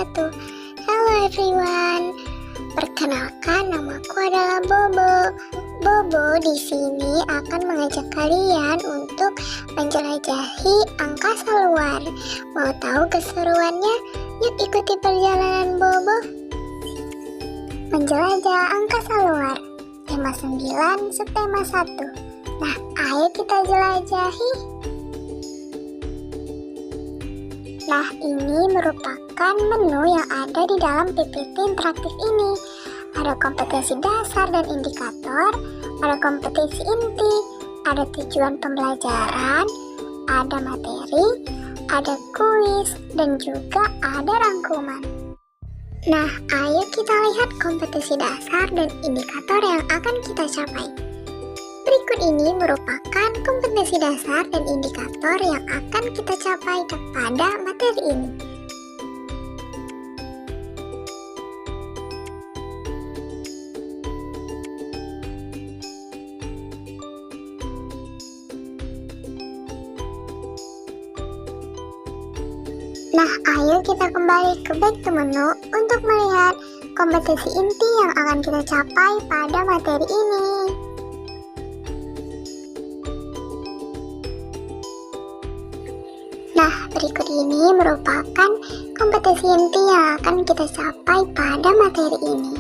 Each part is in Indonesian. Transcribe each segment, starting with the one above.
wabarakatuh. Halo everyone. Perkenalkan, namaku adalah Bobo. Bobo di sini akan mengajak kalian untuk menjelajahi angkasa luar. Mau tahu keseruannya? Yuk ikuti perjalanan Bobo. Menjelajah angkasa luar. Tema 9, subtema 1. Nah, ayo kita jelajahi. Nah, ini merupakan menu yang ada di dalam PPT interaktif ini. Ada kompetensi dasar dan indikator, ada kompetensi inti, ada tujuan pembelajaran, ada materi, ada kuis, dan juga ada rangkuman. Nah, ayo kita lihat kompetensi dasar dan indikator yang akan kita capai. Berikut ini merupakan kompetensi dasar dan indikator yang akan kita capai pada materi ini. Nah, ayo kita kembali ke back to menu untuk melihat kompetensi inti yang akan kita capai pada materi ini. Nah, berikut ini merupakan kompetensi inti yang akan kita capai pada materi ini.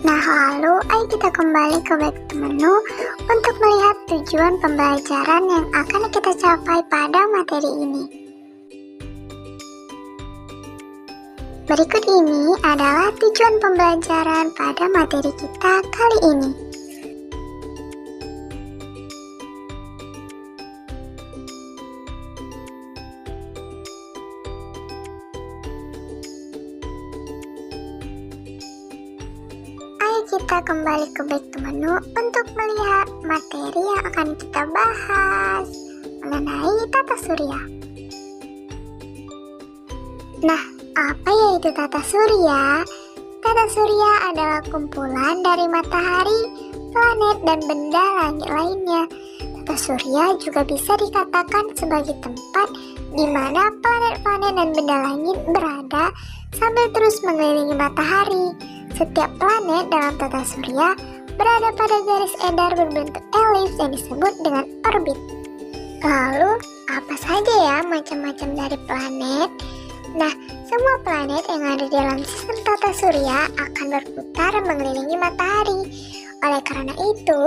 Nah, lalu ayo kita kembali ke back to menu untuk melihat tujuan pembelajaran yang akan kita capai pada materi ini. Berikut ini adalah tujuan pembelajaran pada materi kita kali ini. Ayo kita kembali ke back to menu untuk melihat materi yang akan kita bahas mengenai tata surya. Nah, apa yaitu tata surya? Tata surya adalah kumpulan dari matahari, planet, dan benda langit lainnya. Tata surya juga bisa dikatakan sebagai tempat di mana planet-planet dan benda langit berada sambil terus mengelilingi matahari. Setiap planet dalam tata surya berada pada garis edar berbentuk elips yang disebut dengan orbit. Lalu, apa saja ya macam-macam dari planet? Nah, semua planet yang ada di dalam sistem tata surya akan berputar mengelilingi matahari. Oleh karena itu,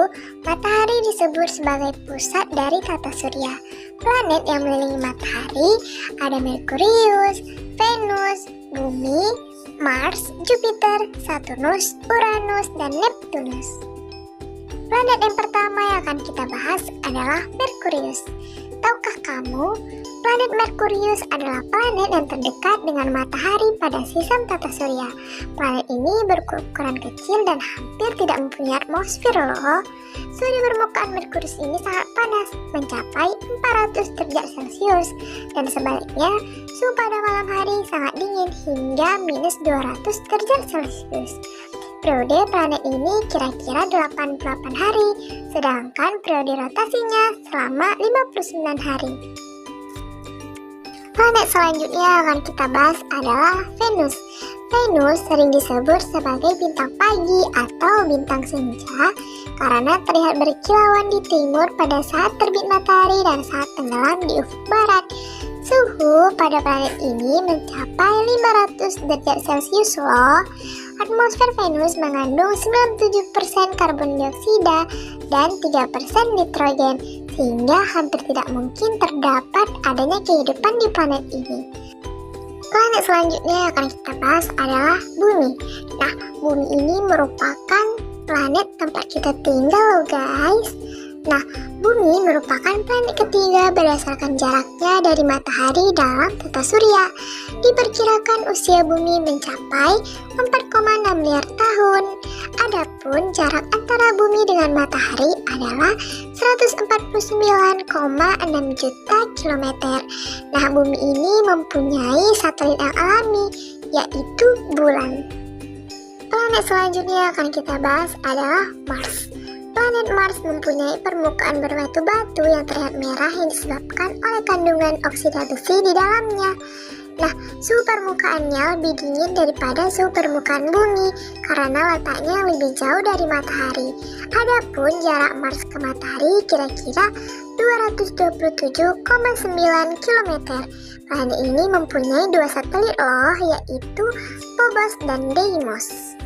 matahari disebut sebagai pusat dari tata surya. Planet yang mengelilingi matahari ada Merkurius, Venus, Bumi, Mars, Jupiter, Saturnus, Uranus, dan Neptunus. Planet yang pertama yang akan kita bahas adalah Merkurius. Tahukah kamu, planet Merkurius adalah planet yang terdekat dengan matahari pada sistem tata surya. Planet ini berukuran kecil dan hampir tidak mempunyai atmosfer loh. Suhu di permukaan Merkurius ini sangat panas, mencapai 400 derajat Celcius, dan sebaliknya, suhu pada malam hari sangat dingin hingga minus 200 derajat Celcius. Periode planet ini kira-kira 88 hari, sedangkan periode rotasinya selama 59 hari. Planet selanjutnya yang akan kita bahas adalah Venus. Venus sering disebut sebagai bintang pagi atau bintang senja karena terlihat berkilauan di timur pada saat terbit matahari dan saat tenggelam di ufuk barat. Suhu pada planet ini mencapai 500 derajat Celcius loh. Atmosfer Venus mengandung 97% karbon dioksida dan 3% nitrogen, sehingga hampir tidak mungkin terdapat adanya kehidupan di planet ini. Planet selanjutnya yang akan kita bahas adalah Bumi. Nah, Bumi ini merupakan planet tempat kita tinggal loh guys. Nah, Bumi merupakan planet ketiga berdasarkan jaraknya dari matahari dalam tata surya. Diperkirakan usia Bumi mencapai 4,6 miliar tahun. Adapun jarak antara Bumi dengan matahari adalah 149,6 juta kilometer. Nah, Bumi ini mempunyai satelit yang alami, yaitu bulan. Planet selanjutnya akan kita bahas adalah Mars. Planet Mars mempunyai permukaan berbatu-batu yang terlihat merah yang disebabkan oleh kandungan oksida besi di dalamnya. Nah, suhu permukaannya lebih dingin daripada suhu permukaan bumi karena letaknya lebih jauh dari matahari. Adapun jarak Mars ke matahari kira-kira 227,9 km. Planet ini mempunyai dua satelit loh, yaitu Phobos dan Deimos.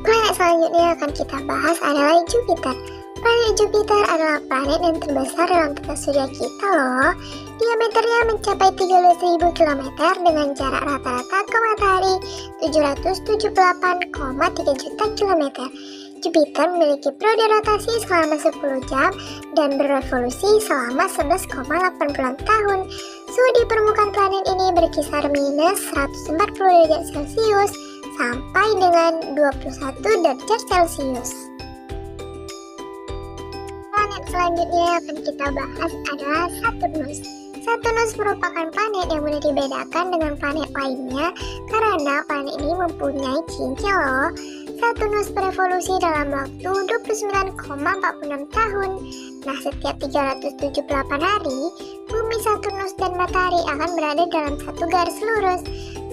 Planet selanjutnya akan kita bahas adalah Jupiter. Planet Jupiter adalah planet yang terbesar dalam tata surya kita loh. Diameternya mencapai 13.000 km dengan jarak rata-rata ke matahari 778,3 juta km. Jupiter memiliki periode rotasi selama 10 jam dan berevolusi selama 11,86 tahun. Suhu di permukaan planet ini berkisar minus 140 derajat Celcius sampai dengan 21 derajat Celcius. Planet selanjutnya yang akan kita bahas adalah Saturnus. Saturnus merupakan planet yang mudah dibedakan dengan planet lainnya karena planet ini mempunyai cincin loh. Saturnus berevolusi dalam waktu 29,46 tahun. Nah, setiap 378 hari, bumi, Saturnus, dan matahari akan berada dalam satu garis lurus.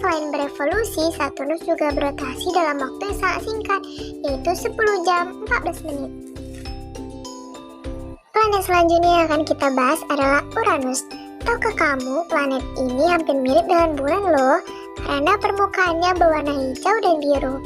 Selain berevolusi, Saturnus juga berotasi dalam waktu yang sangat singkat, yaitu 10 jam 14 menit. Planet selanjutnya yang akan kita bahas adalah Uranus. Tahukah kamu, planet ini hampir mirip dengan bulan loh, karena permukaannya berwarna hijau dan biru.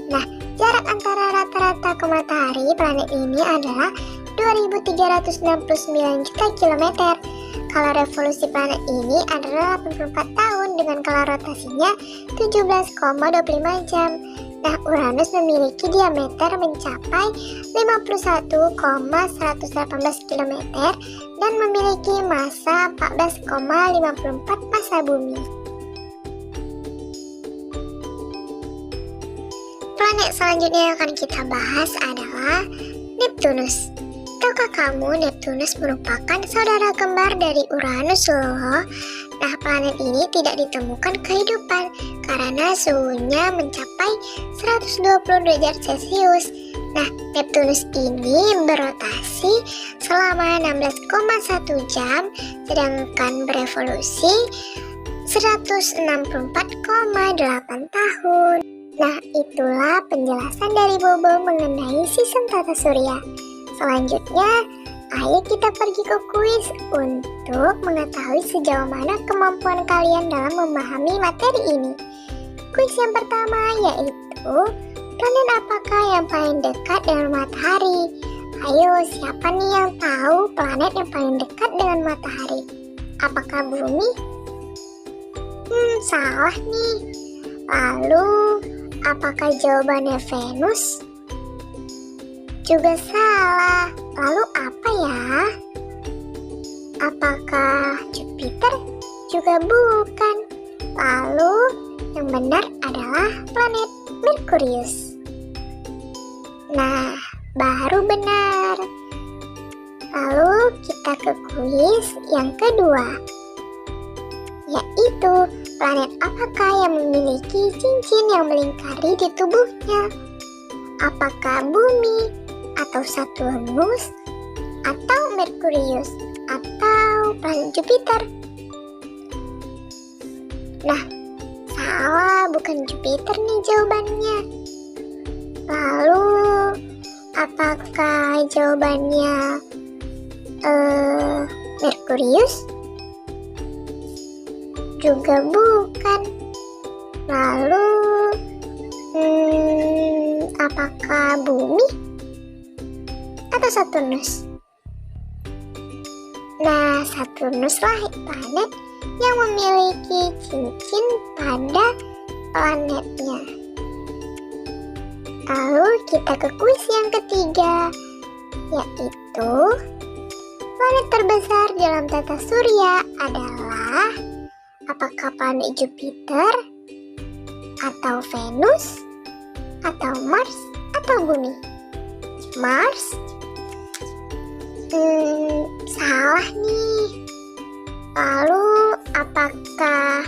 Nah, jarak antara rata-rata ke matahari planet ini adalah 2.369 juta kilometer. Kalau revolusi planet ini adalah 84 tahun dengan kala rotasinya 17,25 jam. Nah, Uranus memiliki diameter mencapai 51,118 km dan memiliki massa 14,54 massa bumi. Planet selanjutnya yang akan kita bahas adalah Neptunus. Tahukah kamu Neptunus merupakan saudara kembar dari Uranus loh. Nah, planet ini tidak ditemukan kehidupan karena suhunya mencapai 120 derajat Celcius. Nah, Neptunus ini berotasi selama 16,1 jam, sedangkan berevolusi 164,8 tahun. Nah, itulah penjelasan dari Bobo mengenai sistem tata surya. Selanjutnya, ayo kita pergi ke kuis untuk mengetahui sejauh mana kemampuan kalian dalam memahami materi ini. Kuis yang pertama yaitu, planet apakah yang paling dekat dengan matahari? Ayo, siapa nih yang tahu planet yang paling dekat dengan matahari? Apakah bumi? Salah nih. Lalu, apakah jawabannya Venus? Juga salah. Lalu apa ya? Apakah Jupiter? Juga bukan. Lalu yang benar adalah planet Merkurius. Nah, baru benar. Lalu kita ke kuis yang kedua, yaitu planet apakah yang memiliki cincin yang melingkari di tubuhnya? Apakah bumi, atau Saturnus, atau Merkurius, atau planet Jupiter? Nah, salah, bukan Jupiter nih jawabannya. Lalu, apakah jawabannya Merkurius? Juga bukan. Lalu, apakah bumi atau Saturnus? Nah, Saturnus lah planet yang memiliki cincin pada planetnya. Lalu kita ke kuis yang ketiga, yaitu planet terbesar dalam tata surya adalah apakah planet Jupiter, atau Venus, atau Mars, atau bumi? Mars? Salah nih. Lalu apakah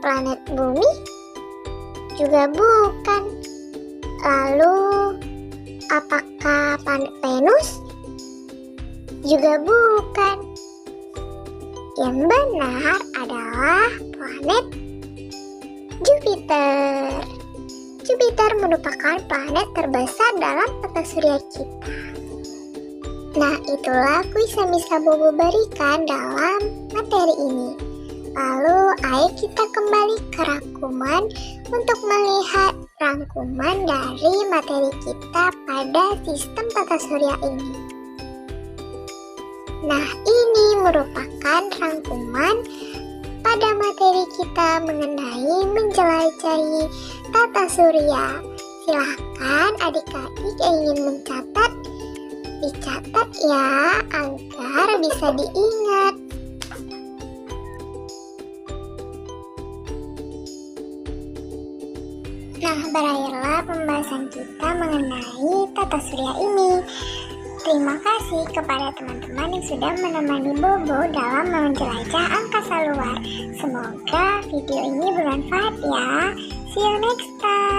planet bumi? Juga bukan. Lalu, apakah planet Venus? Juga bukan. Yang benar adalah planet Jupiter. Jupiter merupakan planet terbesar dalam tata surya kita. Nah, itulah kuis yang bisa Bobo berikan dalam materi ini. Lalu, ayo kita kembali ke rangkuman untuk melihat rangkuman dari materi kita pada sistem tata surya ini. Nah, ini merupakan rangkuman pada materi kita mengenai menjelajahi tata surya. Silahkan adik-adik yang ingin mencatat, dicatat ya agar bisa diingat. Nah, berakhirlah pembahasan kita mengenai tata surya ini. Terima kasih kepada teman-teman yang sudah menemani Bobo dalam menjelajah angkasa luar. Semoga video ini bermanfaat ya. See you next time.